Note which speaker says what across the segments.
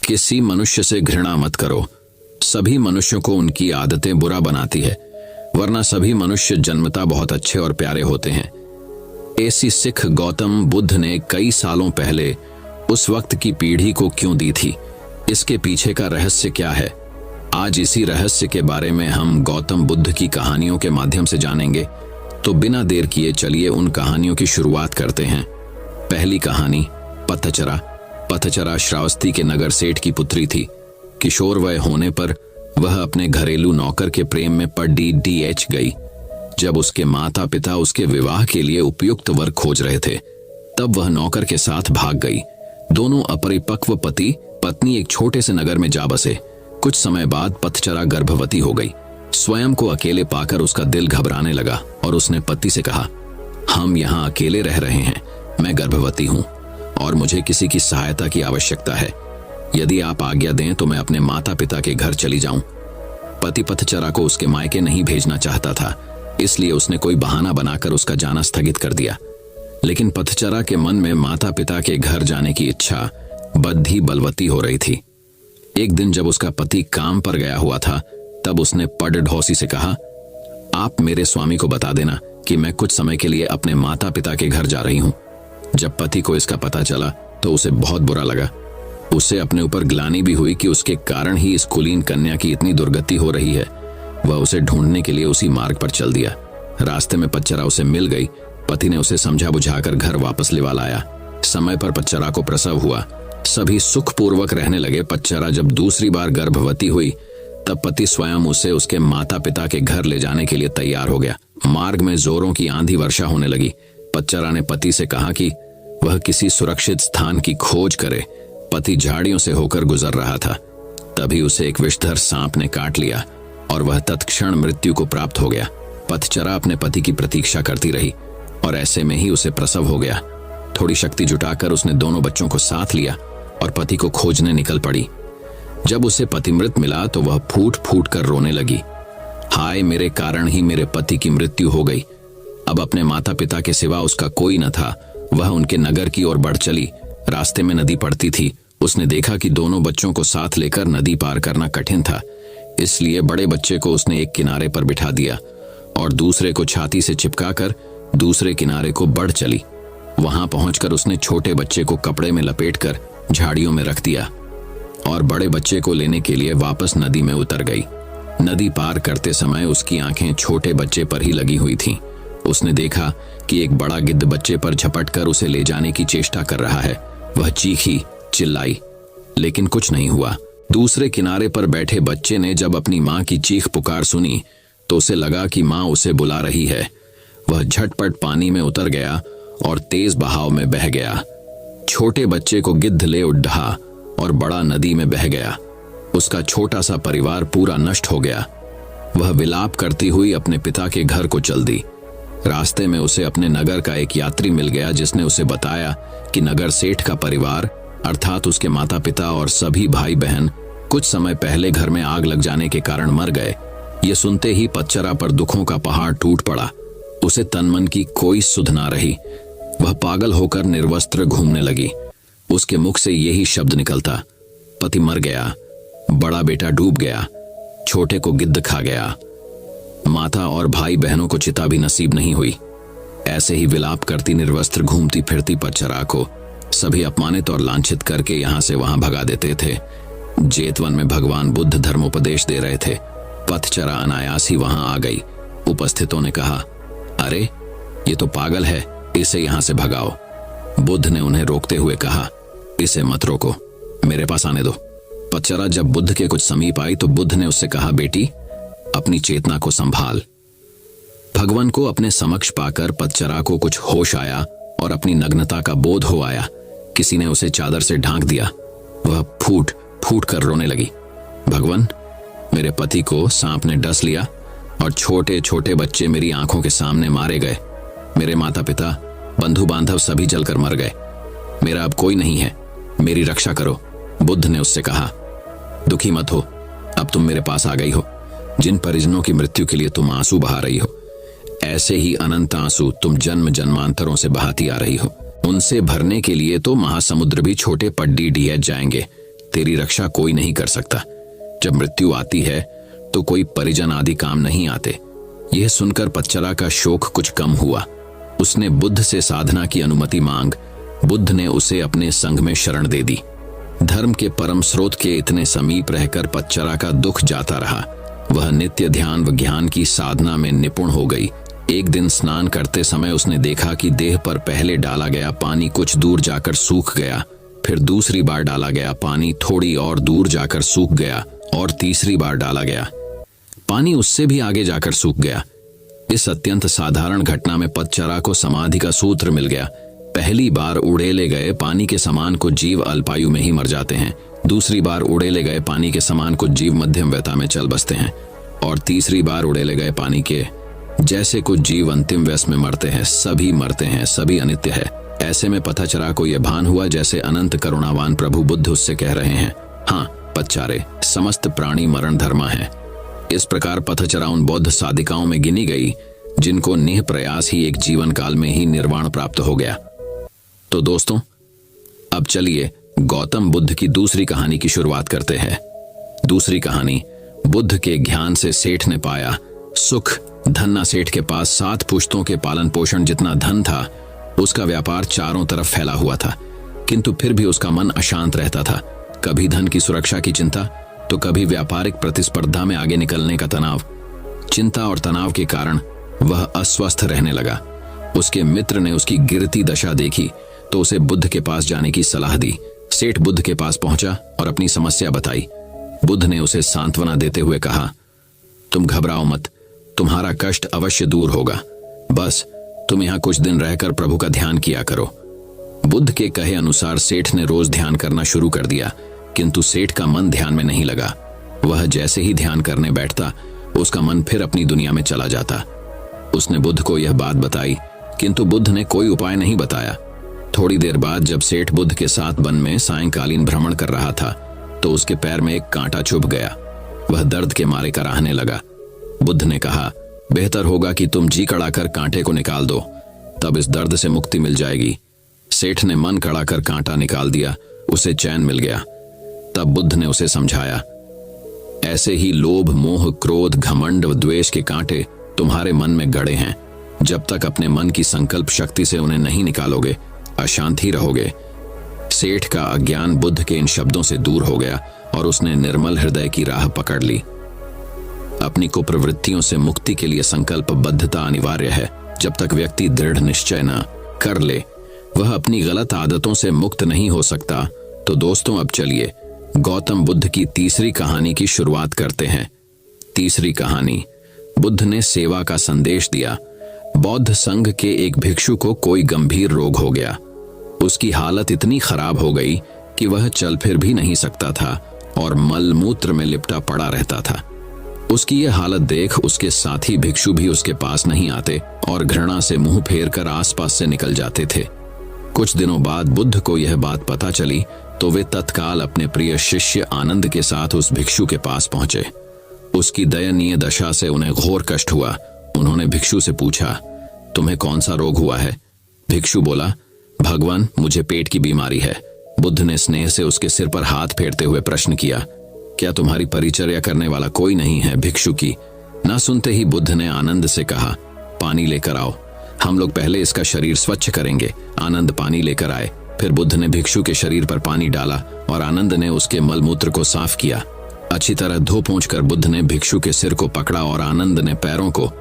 Speaker 1: किसी मनुष्य से घृणा मत करो। सभी मनुष्यों को उनकी आदतें बुरा बनाती है, वरना सभी मनुष्य जन्मता बहुत अच्छे और प्यारे होते हैं। ऐसी सिख गौतम बुद्ध ने कई सालों पहले उस वक्त की पीढ़ी को क्यों दी थी? इसके पीछे का रहस्य क्या है? आज इसी रहस्य के बारे में हम गौतम बुद्ध की कहानियों के माध्यम से जानेंगे। तो बिना देर किए चलिए उन कहानियों की शुरुआत करते हैं। पहली कहानी, पथचरा। पथचरा श्रावस्ती के नगर सेठ की पुत्री थी। किशोर वय होने पर वह अपने घरेलू नौकर के प्रेम में पड़ डीएच गई। जब उसके माता पिता उसके विवाह के लिए उपयुक्त वर खोज रहे थे, तब वह नौकर के साथ भाग गई। दोनों अपरिपक्व पति पत्नी एक छोटे से नगर में जा बसे। कुछ समय बाद पथचरा गर्भवती हो गई। स्वयं को अकेले पाकर उसका दिल घबराने लगा और उसने पति से कहा, हम यहाँ अकेले रह रहे हैं, मैं गर्भवती हूँ और मुझे किसी की सहायता की आवश्यकता है। यदि आप आज्ञा दें तो मैं अपने माता पिता के घर चली जाऊं। पति पथचरा को उसके मायके नहीं भेजना चाहता था, इसलिए उसने कोई बहाना बनाकर उसका जाना स्थगित कर दिया। लेकिन पथचरा के मन में माता पिता के घर जाने की इच्छा बद्धी बलवती हो रही थी। एक दिन जब उसका पति काम पर गया हुआ था, तब उसने पड़ढौसी से कहा, आप मेरे स्वामी को बता देना कि मैं कुछ समय के लिए अपने माता पिता के घर जा रही हूँ। जब पति को इसका पता चला तो उसे बहुत बुरा लगा। उसे अपने ऊपर ग्लानि भी हुई कि उसके कारण ही इस कुलीन कन्या की इतनी दुर्गति हो रही है। वह उसे ढूंढने के लिए उसी मार्ग पर चल दिया। रास्ते में पथचरा उसे मिल गई। पति ने उसे समझा बुझाकर घर वापस लिवा लाया। समय पर पथचरा को प्रसव हुआ। सभी सुखपूर्वक रहने लगे। पथचरा जब दूसरी बार गर्भवती हुई, तब पति स्वयं उसे उसके माता पिता के घर ले जाने के लिए तैयार हो गया। मार्ग में जोरों की आंधी वर्षा होने लगी। पथचरा ने पति से कहा कि वह किसी सुरक्षित स्थान की खोज करे। पति झाड़ियों से होकर गुजर रहा था, तभी उसे एक विषधर सांप ने काट लिया और वह तत्क्षण मृत्यु को प्राप्त हो गया। पथचरा अपने पति की प्रतीक्षा करती रही और ऐसे में ही उसे प्रसव हो गया। थोड़ी शक्ति जुटाकर उसने दोनों बच्चों को साथ लिया और पति को खोजने निकल पड़ी। जब उसे पति मृत मिला तो वह फूट फूट कर रोने लगी। हाय, मेरे कारण ही मेरे पति की मृत्यु हो गई। अब अपने माता पिता के सिवा उसका कोई न था। वह उनके नगर की ओर बढ़ चली। रास्ते में नदी पड़ती थी। उसने देखा कि दोनों बच्चों को साथ लेकर नदी पार करना कठिन था, इसलिए बड़े बच्चे को उसने एक किनारे पर बिठा दिया और दूसरे को छाती से चिपकाकर दूसरे किनारे को बढ़ चली। वहां पहुंचकर उसने छोटे बच्चे को कपड़े में लपेटकर झाड़ियों में रख दिया और बड़े बच्चे को लेने के लिए वापस नदी में उतर गई। नदी पार करते समय उसकी आंखें छोटे बच्चे पर ही लगी हुई थीं। उसने देखा कि एक बड़ा गिद्ध बच्चे पर झपटकर उसे ले जाने की चेष्टा कर रहा है। वह चीखी, चिल्लाई, लेकिन कुछ नहीं हुआ। दूसरे किनारे पर बैठे बच्चे ने जब अपनी मां की चीख पुकार सुनी तो उसे लगा कि मां उसे बुला रही है। वह झटपट पानी में उतर गया और तेज बहाव में बह गया। छोटे बच्चे को गिद्ध ले उड़ा और बड़ा नदी में बह गया। उसका छोटा सा परिवार पूरा नष्ट हो गया। वह विलाप करती हुई अपने पिता के घर को चल दी। रास्ते में उसे अपने नगर का एक यात्री मिल गया, जिसने उसे बताया कि नगर सेठ का परिवार अर्थात उसके माता पिता और सभी भाई बहन कुछ समय पहले घर में आग लग जाने के कारण मर गए। ये सुनते ही पथचरा पर दुखों का पहाड़ टूट पड़ा। उसे तन मन की कोई सुध ना रही। वह पागल होकर निर्वस्त्र घूमने लगी। उसके मुख से यही शब्द निकलता, पति मर गया, बड़ा बेटा डूब गया, छोटे को गिद्ध खा गया। माता और भाई बहनों को चिता भी नसीब नहीं हुई। ऐसे ही विलाप करती निर्वस्त्र घूमती फिरती पथचरा को सभी अपमानित और लांछित करके यहां से वहां भगा देते थे। जेतवन में भगवान बुद्ध धर्मोपदेश दे रहे थे। पथचरा अनायास ही वहां आ गई। उपस्थितों ने कहा, अरे ये तो पागल है, इसे यहां से भगाओ। बुद्ध ने उन्हें रोकते हुए कहा, इसे मत रोको, मेरे पास आने दो। पथचरा जब बुद्ध के कुछ समीप आई तो बुद्ध ने उससे कहा, बेटी अपनी चेतना को संभाल। भगवान को अपने समक्ष पाकर पथचरा को कुछ होश आया और अपनी नग्नता का बोध हो आया। किसी ने उसे चादर से ढांक दिया। वह फूट फूट कर रोने लगी। भगवान, मेरे पति को सांप ने डस लिया और छोटे छोटे बच्चे मेरी आंखों के सामने मारे गए। मेरे माता पिता, बंधु बांधव सभी जलकर मर गए। मेरा अब कोई नहीं है, मेरी रक्षा करो। बुद्ध ने उससे कहा, दुखी मत हो, अब तुम मेरे पास आ गई हो। जिन परिजनों की मृत्यु के लिए तुम आंसू बहा रही हो, ऐसे ही अनंत आंसू तुम जन्म जन्मांतरों से बहाती आ रही हो। उनसे भरने के लिए तो महासमुद्र भी छोटे पड्डी ढियत जाएंगे। तेरी रक्षा कोई नहीं कर सकता। जब मृत्यु आती है तो कोई परिजन आदि काम नहीं आते। यह सुनकर पच्चरा का शोक कुछ कम हुआ। उसने बुद्ध से साधना की अनुमति मांग बुद्ध ने उसे अपने संग में शरण दे दी। धर्म के परम स्रोत के इतने समीप रहकर पच्चरा का दुख जाता रहा। वह नित्य ध्यान व ज्ञान की साधना में निपुण हो गई। एक दिन स्नान करते समय उसने देखा कि देह पर पहले डाला गया पानी कुछ दूर जाकर सूख गया, फिर दूसरी बार डाला गया पानी थोड़ी और दूर जाकर सूख गया, और तीसरी बार डाला गया पानी उससे भी आगे जाकर सूख गया। इस अत्यंत साधारण घटना में पच्चरा को समाधि का सूत्र मिल गया। पहली बार उड़ेले गए पानी के समान कुछ जीव अल्पायु में ही मर जाते हैं, दूसरी बार उड़ेले गए पानी के समान कुछ जीव मध्यम व्यथा में चल बसते हैं, और तीसरी बार उड़ेले गए पानी के जैसे कुछ जीव अंतिम व्यस में मरते हैं। सभी मरते हैं, सभी अनित्य है। ऐसे में पथचरा को यह भान हुआ जैसे अनंत करुणावान प्रभु बुद्ध उससे कह रहे हैं, हाँ पच्चारे, समस्त प्राणी मरण धर्मा है। इस प्रकार पथचरा उन बौद्ध साधिकाओं में गिनी गई जिनको निह प्रयास ही एक जीवन काल में ही निर्वाण प्राप्त हो गया। तो दोस्तों, अब चलिए गौतम बुद्ध की दूसरी कहानी की शुरुआत करते हैं। दूसरी कहानी, बुद्ध के ज्ञान से सेठ ने पाया सुख। धन्ना सेठ के पास 7 पुश्तों के पालन पोषण जितना धन था। उसका व्यापार चारों तरफ फैला हुआ था, किंतु फिर भी उसका मन अशांत रहता था। कभी धन की सुरक्षा की चिंता, तो कभी व्यापारिक प्रतिस्पर्धा में आगे निकलने का तनाव। चिंता और तनाव के कारण वह अस्वस्थ रहने लगा। उसके मित्र ने उसकी गिरती दशा देखी तो उसे बुद्ध के पास जाने की सलाह दी। सेठ बुद्ध के पास पहुंचा और अपनी समस्या बताई। बुद्ध ने उसे सांत्वना देते हुए कहा, तुम घबराओ मत, तुम्हारा कष्ट अवश्य दूर होगा। बस तुम यहाँ कुछ दिन रहकर प्रभु का ध्यान किया करो। बुद्ध के कहे अनुसार सेठ ने रोज ध्यान करना शुरू कर दिया, किंतु सेठ का मन ध्यान में नहीं लगा। वह जैसे ही ध्यान करने बैठता, उसका मन फिर अपनी दुनिया में चला जाता। उसने बुद्ध को यह बात बताई, किंतु बुद्ध ने कोई उपाय नहीं बताया। थोड़ी देर बाद जब सेठ बुद्ध के साथ वन में सायंकालीन भ्रमण कर रहा था, तो उसके पैर में एक कांटा चुभ गया। वह दर्द के मारे कराहने लगा। बुद्ध ने कहा, बेहतर होगा कि तुम जी कड़ाकर कांटे को निकाल दो, तब इस दर्द से मुक्ति मिल जाएगी। सेठ ने मन कड़ाकर कांटा निकाल दिया, उसे चैन मिल गया। तब बुद्ध ने उसे समझाया, ऐसे ही लोभ, मोह, क्रोध, घमंड व द्वेष के कांटे तुम्हारे मन में गड़े हैं। जब तक अपने मन की संकल्प शक्ति से उन्हें नहीं निकालोगे, अशांत ही रहोगे। सेठ का अज्ञान बुद्ध के इन शब्दों से दूर हो गया और उसने निर्मल हृदय की राह पकड़ ली। अपनी कुप्रवृत्तियों से मुक्ति के लिए संकल्पबद्धता अनिवार्य है। जब तक व्यक्ति दृढ़ निश्चय न कर ले, वह अपनी गलत आदतों से मुक्त नहीं हो सकता। तो दोस्तों, अब चलिए गौतम बुद्ध की तीसरी कहानी की शुरुआत करते हैं। तीसरी कहानी, बुद्ध ने सेवा का संदेश दिया। बौद्ध संघ के एक भिक्षु को कोई गंभीर रोग हो गया। उसकी हालत इतनी खराब हो गई कि वह चल फिर भी नहीं सकता था और मल मूत्र में लिपटा पड़ा रहता था। उसकी यह हालत देख उसके साथी भिक्षु भी उसके पास नहीं आते और घृणा से मुंह फेर कर आसपास से निकल जाते थे। कुछ दिनों बाद बुद्ध को यह बात पता चली तो वे तत्काल अपने प्रिय शिष्य आनंद के साथ उस भिक्षु के पास पहुंचे। उसकी दयनीय दशा से उन्हें घोर कष्ट हुआ। उन्होंने भिक्षु से पूछा, तुम्हें कौन सा रोग हुआ है? भिक्षु बोला, भगवान, मुझे पेट की बीमारी है। बुद्ध ने स्नेह से उसके सिर पर हाथ फेरते हुए प्रश्न किया, क्या तुम्हारी परिचर्या करने वाला कोई नहीं है? भिक्षु की ना सुनते ही बुद्ध ने आनंद से कहा, पानी लेकर आओ, हम लोग पहले इसका शरीर स्वच्छ करेंगे। आनंद पानी लेकर आए। फिर बुद्ध ने भिक्षु के शरीर पर पानी डाला और आनंद ने उसके मलमूत्र को साफ किया। अच्छी तरह धो पोंछकर बुद्ध ने भिक्षु के सिर को पकड़ा और आनंद ने पैरों को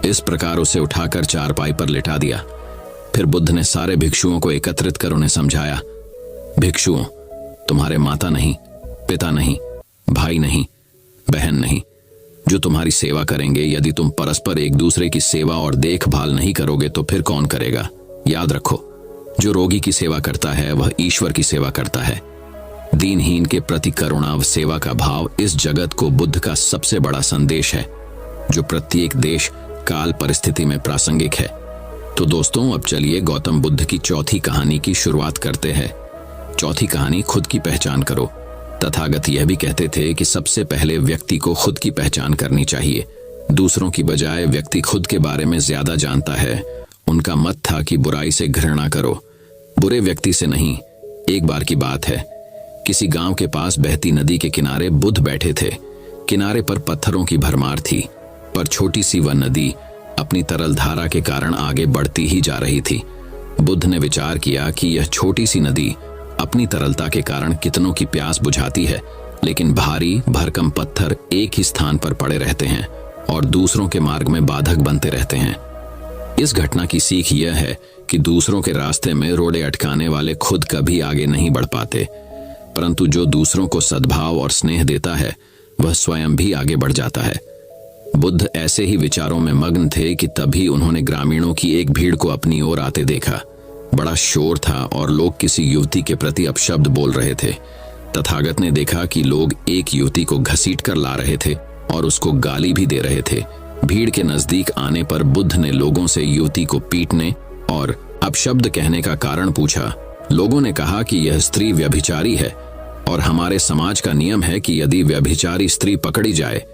Speaker 1: इस प्रकार उसे उठाकर चारपाई पर लिटा दिया। फिर बुद्ध ने सारे भिक्षुओं को एकत्रित कर उन्हें समझाया, भिक्षुओं, तुम्हारे माता नहीं, पिता नहीं, भाई नहीं, बहन नहीं, जो तुम्हारी सेवा करेंगे। यदि तुम परस्पर एक दूसरे की सेवा और देखभाल नहीं करोगे तो फिर कौन करेगा? याद रखो, जो रोगी की सेवा करता है वह ईश्वर की सेवा करता है। दीनहीन के प्रति करुणा व सेवा का भाव इस जगत को बुद्ध का सबसे बड़ा संदेश है, जो प्रत्येक देश, काल, परिस्थिति में प्रासंगिक है। तो दोस्तों, अब चलिए गौतम बुद्ध की चौथी कहानी की शुरुआत करते हैं। चौथी कहानी, खुद की पहचान करो। तथागत यह भी कहते थे कि सबसे पहले व्यक्ति को खुद की पहचान करनी चाहिए। दूसरों की बजाय व्यक्ति खुद के बारे में ज्यादा जानता है। उनका मत था कि बुराई से घृणा करो, बुरे व्यक्ति से नहीं। एक बार की बात है, किसी गांव के पास बहती नदी के किनारे बुद्ध बैठे थे। किनारे पर पत्थरों की भरमार थी, पर छोटी सी वह नदी अपनी तरल धारा के कारण आगे बढ़ती ही जा रही थी। बुद्ध ने विचार किया कि यह छोटी सी नदी अपनी तरलता के कारण कितनों की प्यास बुझाती है, लेकिन भारी भरकम पत्थर एक ही स्थान पर पड़े रहते हैं और दूसरों के मार्ग में बाधक बनते रहते हैं। इस घटना की सीख यह है कि दूसरों के रास्ते में रोड़े अटकाने वाले खुद कभी आगे नहीं बढ़ पाते, परंतु जो दूसरों को सद्भाव और स्नेह देता है वह स्वयं भी आगे बढ़ जाता है। बुद्ध ऐसे ही विचारों में मग्न थे कि तभी उन्होंने ग्रामीणों की एक भीड़ को अपनी ओर आते देखा। बड़ा शोर था और लोग किसी युवती के प्रति अपशब्द बोल रहे थे। तथागत ने देखा कि लोग एक युवती को घसीट कर ला रहे थे और उसको गाली भी दे रहे थे। भीड़ के नजदीक आने पर बुद्ध ने लोगों से युवती को पीटने और अपशब्द कहने का कारण पूछा। लोगों ने कहा कि यह स्त्री व्यभिचारी है और हमारे समाज का नियम है कि यदि व्यभिचारी स्त्री पकड़ी जाए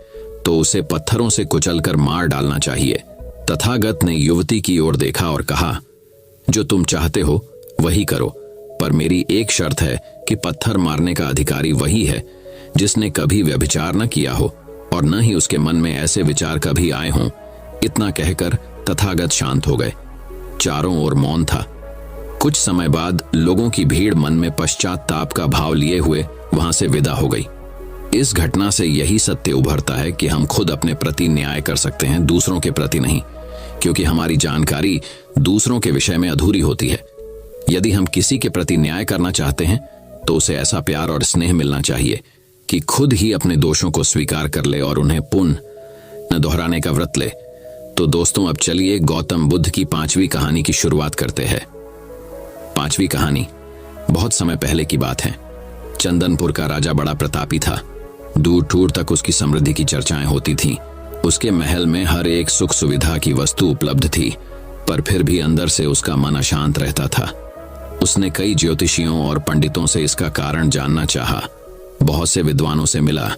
Speaker 1: तो उसे पत्थरों से कुचलकर मार डालना चाहिए। तथागत ने युवती की ओर देखा और कहा, जो तुम चाहते हो वही करो, पर मेरी एक शर्त है कि पत्थर मारने का अधिकारी वही है जिसने कभी व्यभिचार न किया हो और न ही उसके मन में ऐसे विचार कभी आए हों। इतना कहकर तथागत शांत हो गए। चारों ओर मौन था। कुछ समय बाद लोगों की भीड़ मन में पश्चाताप का भाव लिए हुए वहां से विदा हो गई। इस घटना से यही सत्य उभरता है कि हम खुद अपने प्रति न्याय कर सकते हैं, दूसरों के प्रति नहीं, क्योंकि हमारी जानकारी दूसरों के विषय में अधूरी होती है। यदि हम किसी के प्रति न्याय करना चाहते हैं तो उसे ऐसा प्यार और स्नेह मिलना चाहिए कि खुद ही अपने दोषों को स्वीकार कर ले और उन्हें पुनः न दोहराने का व्रत ले। तो दोस्तों, अब चलिए गौतम बुद्ध की 5वीं कहानी की शुरुआत करते हैं। 5वीं कहानी बहुत समय पहले की बात है। चंदनपुर का राजा बड़ा प्रतापी था। दूर दूर तक उसकी समृद्धि की चर्चाएं होती थीं। उसके महल में हर एक सुख सुविधा की वस्तु उपलब्ध थी, पर फिर भी अंदर से उसका मन अशांत रहता था। उसने कई ज्योतिषियों और पंडितों से इसका कारण जानना चाहा। बहुत से विद्वानों से मिला।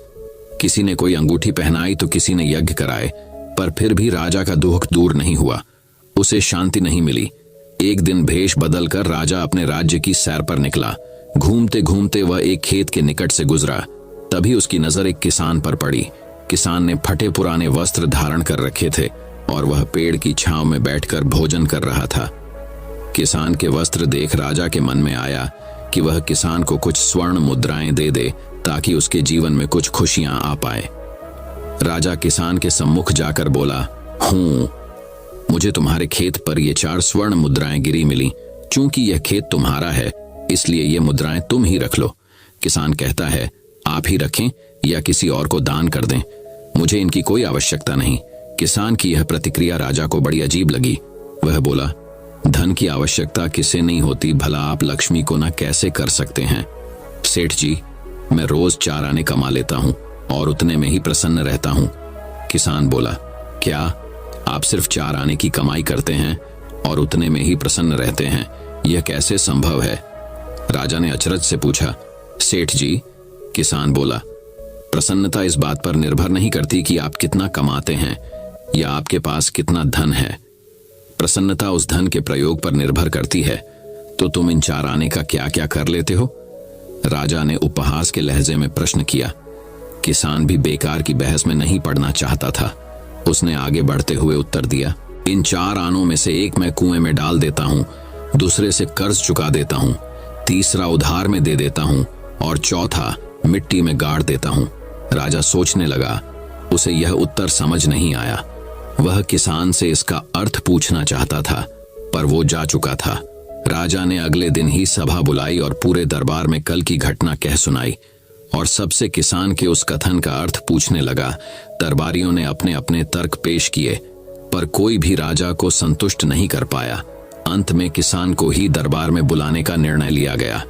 Speaker 1: किसी ने कोई अंगूठी पहनाई तो किसी ने यज्ञ कराए, पर फिर भी राजा का दुख दूर नहीं हुआ। उसे शांति नहीं मिली। एक दिन भेष बदलकर राजा अपने राज्य की सैर पर निकला। घूमते घूमते वह एक खेत के निकट से गुजरा। तभी उसकी नजर एक किसान पर पड़ी। किसान ने फटे पुराने वस्त्र धारण कर रखे थे और वह पेड़ की छांव में बैठकर भोजन कर रहा था। किसान के वस्त्र देख राजा के मन में आया कि वह किसान को कुछ स्वर्ण मुद्राएं दे दे ताकि उसके जीवन में कुछ खुशियां आ पाए। राजा किसान के सम्मुख जाकर बोला, हूं, मुझे तुम्हारे खेत पर ये 4 स्वर्ण मुद्राएं गिरी मिली। चूंकि यह खेत तुम्हारा है इसलिए ये मुद्राएं तुम ही रख लो। किसान कहता है, आप ही रखें या किसी और को दान कर दें, मुझे इनकी कोई आवश्यकता नहीं। किसान की यह प्रतिक्रिया राजा को बड़ी अजीब लगी। वह बोला, धन की आवश्यकता किसे नहीं होती, भला आप लक्ष्मी को ना कैसे कर सकते हैं। सेठ जी, मैं रोज 4 आने कमा लेता हूं और उतने में ही प्रसन्न रहता हूं। किसान बोला, क्या आप सिर्फ 4 आने की कमाई करते हैं और उतने में ही प्रसन्न रहते हैं? यह कैसे संभव है? राजा ने अचरज से पूछा। सेठ जी, किसान बोला, प्रसन्नता इस बात पर निर्भर नहीं करती कि आप कितना कमाते हैं या आपके पास कितना धन है। प्रसन्नता उस धन के प्रयोग पर निर्भर करती है। तो तुम इन 4 आने का क्या क्या कर लेते हो? राजा ने उपहास के लहजे में प्रश्न किया। किसान भी बेकार की बहस में नहीं पड़ना चाहता था। उसने आगे बढ़ते हुए उत्तर दिया, इन 4 आनों में से एक मैं कुएं में डाल देता हूं, दूसरे से कर्ज चुका देता हूं, तीसरा उधार में दे देता हूं और चौथा मिट्टी में गाड़ देता हूं। राजा सोचने लगा। उसे यह उत्तर समझ नहीं आया। वह किसान से इसका अर्थ पूछना चाहता था, पर वो जा चुका था। राजा ने अगले दिन ही सभा बुलाई और पूरे दरबार में कल की घटना कह सुनाई और सबसे किसान के उस कथन का अर्थ पूछने लगा। दरबारियों ने अपने अपने तर्क पेश किए, पर कोई भी राजा को संतुष्ट नहीं कर पाया। अंत में किसान को ही दरबार में बुलाने का निर्णय लिया गया।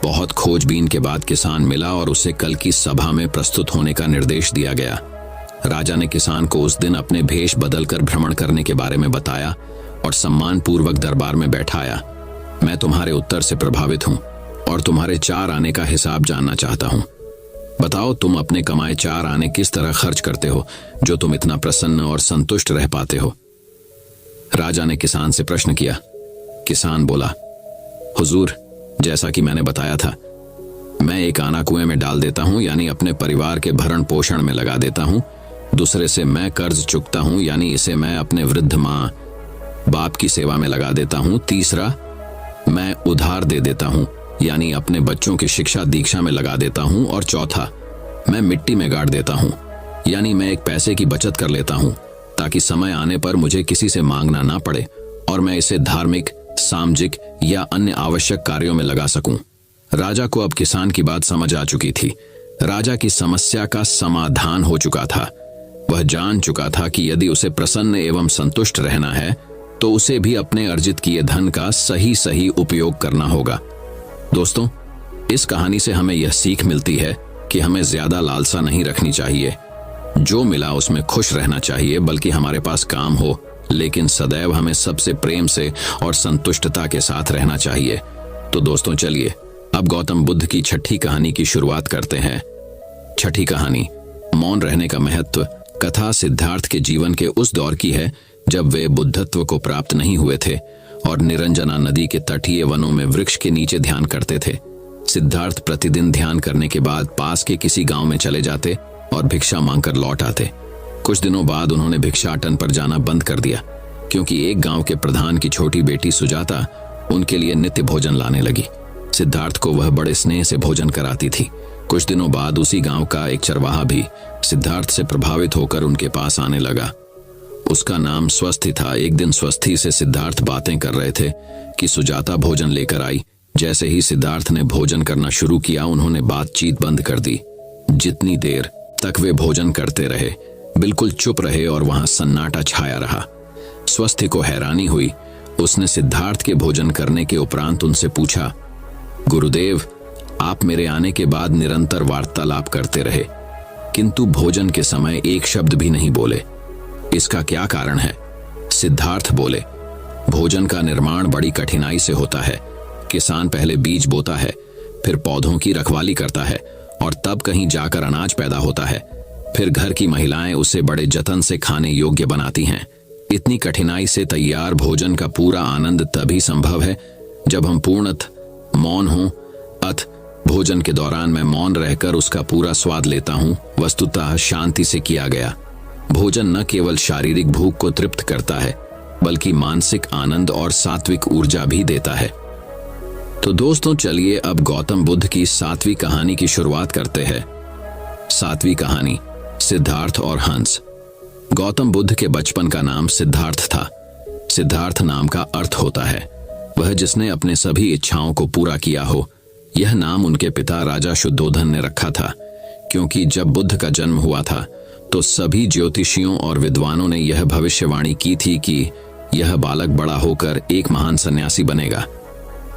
Speaker 1: बहुत खोजबीन के बाद किसान मिला और उसे कल की सभा में प्रस्तुत होने का निर्देश दिया गया। राजा ने किसान को उस दिन अपने भेष बदलकर भ्रमण करने के बारे में बताया और सम्मान पूर्वक दरबार में बैठाया। मैं तुम्हारे उत्तर से प्रभावित हूं और तुम्हारे 4 आने का हिसाब जानना चाहता हूं। बताओ, तुम अपने कमाए 4 आने किस तरह खर्च करते हो जो तुम इतना प्रसन्न और संतुष्ट रह पाते हो? राजा ने किसान से प्रश्न किया। किसान बोला, हुजूर, जैसा कि मैंने बताया था, मैं एक आना कुएं में डाल देता हूँ, यानी अपने परिवार के भरण पोषण में लगा देता हूँ। दूसरे से मैं कर्ज चुकता हूँ, यानी इसे मैं अपने वृद्ध माँ बाप की सेवा में लगा देता हूँ। तीसरा, मैं उधार दे देता हूँ, यानी अपने बच्चों की शिक्षा दीक्षा में लगा देता हूँ। और चौथा, मैं मिट्टी में गाड़ देता हूँ, यानी मैं एक पैसे की बचत कर लेता हूँ ताकि समय आने पर मुझे किसी से मांगना ना पड़े और मैं इसे धार्मिक, सामाजिक या अन्य आवश्यक कार्यों में लगा सकूं। राजा को अब किसान की बात समझ आ चुकी थी। राजा की समस्या का समाधान हो चुका था। वह जान चुका था कि यदि उसे प्रसन्न एवं संतुष्ट रहना है तो उसे भी अपने अर्जित किए धन का सही उपयोग करना होगा। दोस्तों, इस कहानी से हमें यह सीख मिलती है कि हमें ज्यादा लालसा नहीं रखनी चाहिए। जो मिला उसमें खुश रहना चाहिए, बल्कि हमारे पास काम हो लेकिन सदैव हमें सबसे प्रेम से और संतुष्टता के साथ रहना चाहिए। तो दोस्तों, चलिए अब गौतम बुद्ध की छठी कहानी की शुरुआत करते हैं। छठी कहानी, मौन रहने का महत्व। कथा सिद्धार्थ के जीवन के उस दौर की है जब वे बुद्धत्व को प्राप्त नहीं हुए थे और निरंजना नदी के तटीय वनों में वृक्ष के नीचे ध्यान करते थे। सिद्धार्थ प्रतिदिन ध्यान करने के बाद पास के किसी गांव में चले जाते और भिक्षा मांगकर लौट आते। कुछ दिनों बाद उन्होंने भिक्षाटन पर जाना बंद कर दिया, क्योंकि एक गांव के प्रधान की छोटी बेटी सुजाता उनके लिए नित्य भोजन लाने लगी। सिद्धार्थ को वह बड़े स्नेह से भोजन कराती थी। कुछ दिनों बाद उसी गांव का एक चरवाहा भी सिद्धार्थ से प्रभावित होकर उनके पास आने लगा। उसका नाम स्वस्थी था। एक दिन स्वस्थी से सिद्धार्थ बातें कर रहे थे कि सुजाता भोजन लेकर आई। जैसे ही सिद्धार्थ ने भोजन करना शुरू किया, उन्होंने बातचीत बंद कर दी। जितनी देर तक वे भोजन करते रहे, बिल्कुल चुप रहे और वहां सन्नाटा छाया रहा। स्वस्थी को हैरानी हुई। उसने सिद्धार्थ के भोजन करने के उपरांत उनसे पूछा, गुरुदेव, आप मेरे आने के बाद निरंतर वार्तालाप करते रहे, किंतु भोजन के समय एक शब्द भी नहीं बोले। इसका क्या कारण है? सिद्धार्थ बोले, भोजन का निर्माण बड़ी कठिनाई से होता है। किसान पहले बीज बोता है, फिर पौधों की रखवाली करता है और तब कहीं जाकर अनाज पैदा होता है। फिर घर की महिलाएं उसे बड़े जतन से खाने योग्य बनाती हैं। इतनी कठिनाई से तैयार भोजन का पूरा आनंद तभी संभव है जब हम पूर्णतः मौन हों। अथ भोजन के दौरान मैं मौन रहकर उसका पूरा स्वाद लेता हूँ। वस्तुतः शांति से किया गया भोजन न केवल शारीरिक भूख को तृप्त करता है, बल्कि मानसिक आनंद और सात्विक ऊर्जा भी देता है। तो दोस्तों, चलिए अब गौतम बुद्ध की 7वीं कहानी की शुरुआत करते हैं। 7वीं कहानी, सिद्धार्थ और हंस। गौतम बुद्ध के बचपन का नाम सिद्धार्थ था। सिद्धार्थ नाम का अर्थ होता है वह जिसने अपने सभी इच्छाओं को पूरा किया हो। यह नाम उनके पिता राजा शुद्धोधन ने रखा था, क्योंकि जब बुद्ध का जन्म हुआ था तो सभी ज्योतिषियों और विद्वानों ने यह भविष्यवाणी की थी कि यह बालक बड़ा होकर एक महान सन्यासी बनेगा।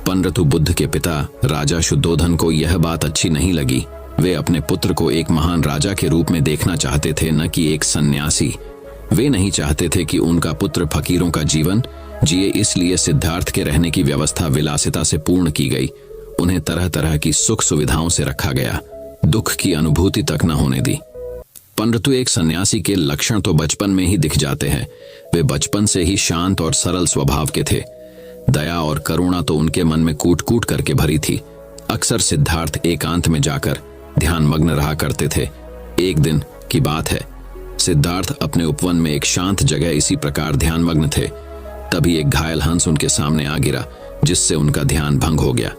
Speaker 1: परंतु बुद्ध के पिता राजा शुद्धोधन को यह बात अच्छी नहीं लगी। वे अपने पुत्र को एक महान राजा के रूप में देखना चाहते थे, न कि एक सन्यासी। वे नहीं चाहते थे कि उनका पुत्र फकीरों का जीवन जिए, इसलिए सिद्धार्थ के रहने की व्यवस्था विलासिता से पूर्ण की गई। उन्हें तरह तरह की सुख सुविधाओं से रखा गया, दुख की अनुभूति तक न होने दी। परंतु एक सन्यासी के लक्षण तो बचपन में ही दिख जाते हैं। वे बचपन से ही शांत और सरल स्वभाव के थे। दया और करुणा तो उनके मन में कूट कूट करके भरी थी। अक्सर सिद्धार्थ एकांत में जाकर ध्यान मग्न रहा करते थे। एक दिन की बात है, सिद्धार्थ अपने उपवन में एक शांत जगह इसी प्रकार ध्यान मग्न थे। तभी एक घायल हंस उनके सामने आ गिरा, जिससे उनका ध्यान भंग हो गया।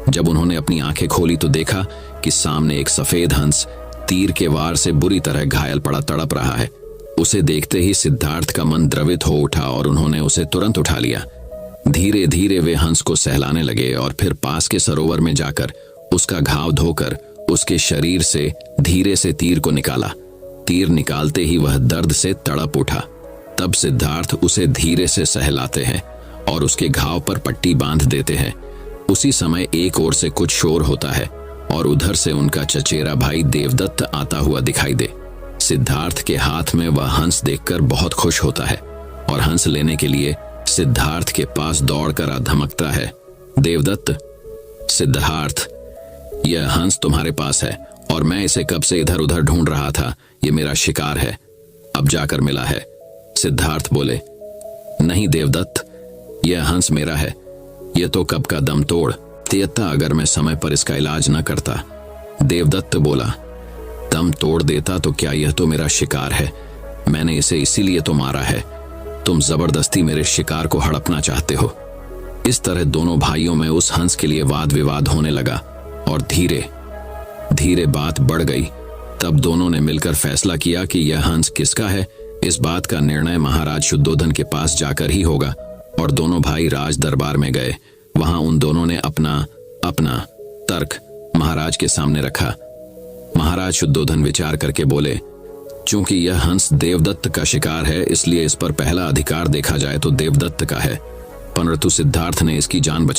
Speaker 1: जब उन्होंने अपनी आंखें खोली तो देखा कि सामने एक सफेद हंस तीर के वार से बुरी तरह घायल पड़ा तड़प रहा है। उसे देखते ही सिद्धार्थ का मन द्रवित हो उठा और उन्होंने उसे तुरंत उठा लिया। धीरे धीरे वे हंस को सहलाने लगे और फिर पास के सरोवर में जाकर उसका घाव धोकर उसके शरीर से धीरे से तीर को निकाला। तीर निकालते ही वह दर्द से तड़प उठा। तब सिद्धार्थ उसे धीरे से सहलाते हैं और उसके घाव पर पट्टी बांध देते हैं। उसी समय एक ओर से कुछ शोर होता है और उधर से उनका चचेरा भाई देवदत्त आता हुआ दिखाई दे। सिद्धार्थ के हाथ में वह हंस देखकर बहुत खुश होता है और हंस लेने के लिए सिद्धार्थ के पास दौड़कर आ धमकता है। देवदत्त, सिद्धार्थ, यह हंस तुम्हारे पास है और मैं इसे कब से इधर उधर ढूंढ रहा था। यह मेरा शिकार है, अब जाकर मिला है। सिद्धार्थ बोले, नहीं देवदत्त, यह हंस मेरा है। यह तो कब का दम तोड़ त्यता अगर मैं समय पर इसका इलाज न करता। देवदत्त बोला, दम तोड़ देता तो क्या, यह तो मेरा शिकार है, मैंने इसे इसीलिए तो मारा है। तुम जबरदस्ती मेरे शिकार को हड़पना चाहते हो। इस तरह दोनों भाइयों में उस हंस के लिए वाद विवाद होने लगा और धीरे धीरे बात बढ़ गई। तब दोनों ने मिलकर फैसला किया कि यह हंस किसका है। इस बात का निर्णय महाराज शुद्धोधन के पास जाकर ही होगा। और दोनों भाई राज दरबार में गए। वहां उन दोनों ने अपना अपना तर्क महाराज के सामने रखा। महाराज शुद्धोधन विचार करके बोले, चूंकि यह हंस देवदत्त का शिकार है, इसलिए इस पर पहला अधिकार देखा जाए तो देवदत्त का है, परंतु सिद्धार्थ ने इसकी जान बचा